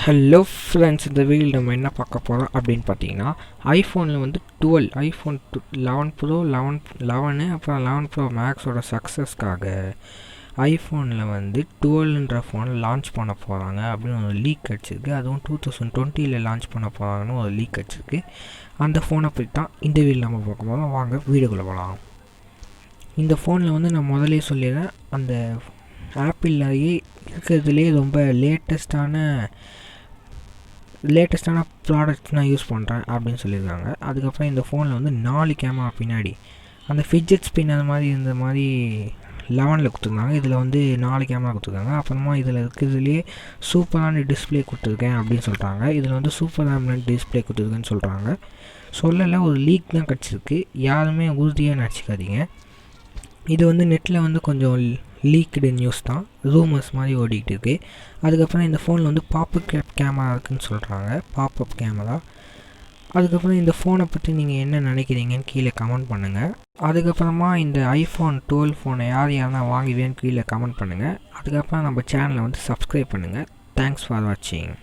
Hello friends, இந்த வீடியோவில் நம்ம என்ன பார்க்க போகிறோம் அப்படின்னு பார்த்தீங்கன்னா, ஐஃபோனில் வந்து 12 ஐஃபோன் 11 ப்ரோ 11 அப்புறம் 11 ப்ரோ மேக்ஸோட சக்ஸஸ்க்காக ஐஃபோனில் வந்து 12ன்ற ஃபோனை லான்ச் பண்ண போகிறாங்க அப்படின்னு ஒரு லீக் கிடச்சிருக்கு. அதுவும் 2020 லான்ச் பண்ண போகிறாங்கன்னு ஒரு லீக் கிடச்சிருக்கு. அந்த ஃபோனை பற்றி தான் இந்த வீடியோவில் நம்ம பார்க்க போகிறோம். வாங்க வீடியோக்குள்ளே போகலாம். இந்த ஃபோனில் வந்து நான் முதலே சொல்லிடுறேன், அந்த ஆப்பிள்லேயே இருக்கிறதுலே ரொம்ப லேட்டஸ்ட்டான ப்ராடக்ட்ஸ் நான் யூஸ் பண்ணுறேன் அப்படின்னு சொல்லியிருக்காங்க. அதுக்கப்புறம் இந்த ஃபோனில் வந்து 4 கேமரா பின்னாடி அந்த ஃபிட்ஜெட் ஸ்பின் அந்த மாதிரி இந்த மாதிரி 11ல் கொடுத்துருக்காங்க. இதில் வந்து 4 கேமரா கொடுத்துருக்காங்க. அப்புறமா இதில் இருக்கிறதுலேயே சூப்பரான டிஸ்பிளே கொடுத்துருக்கேன் அப்படின்னு சொல்கிறாங்க. இதில் வந்து சூப்பர் ஆம்லெட் டிஸ்பிளே கொடுத்துருக்குன்னு சொல்கிறாங்க. சொல்லலை, ஒரு லீக் தான் கிடச்சிருக்கு. யாருமே உறுதியாக நினச்சிக்காதீங்க. இது வந்து நெட்டில் வந்து கொஞ்சம் லீக்டு நியூஸ் தான், ரூமர்ஸ் மாதிரி ஓடிக்கிட்டு இருக்குது. அதுக்கப்புறம் இந்த ஃபோனில் வந்து பாப்அப் கேமரா இருக்குதுன்னு சொல்கிறாங்க, பாப்அப் கேமரா. அதுக்கப்புறம் இந்த ஃபோனை பற்றி நீங்கள் என்ன நினைக்கிறீங்கன்னு கீழே கமெண்ட் பண்ணுங்கள். அதுக்கப்புறமா இந்த ஐஃபோன் 12 ஃபோனை யாரெல்லாம் வாங்குவேன்னு கீழே கமெண்ட் பண்ணுங்கள். அதுக்கப்புறம் நம்ம சேனலை வந்து சப்ஸ்கிரைப் பண்ணுங்கள். தேங்க்ஸ் ஃபார் வாட்சிங்.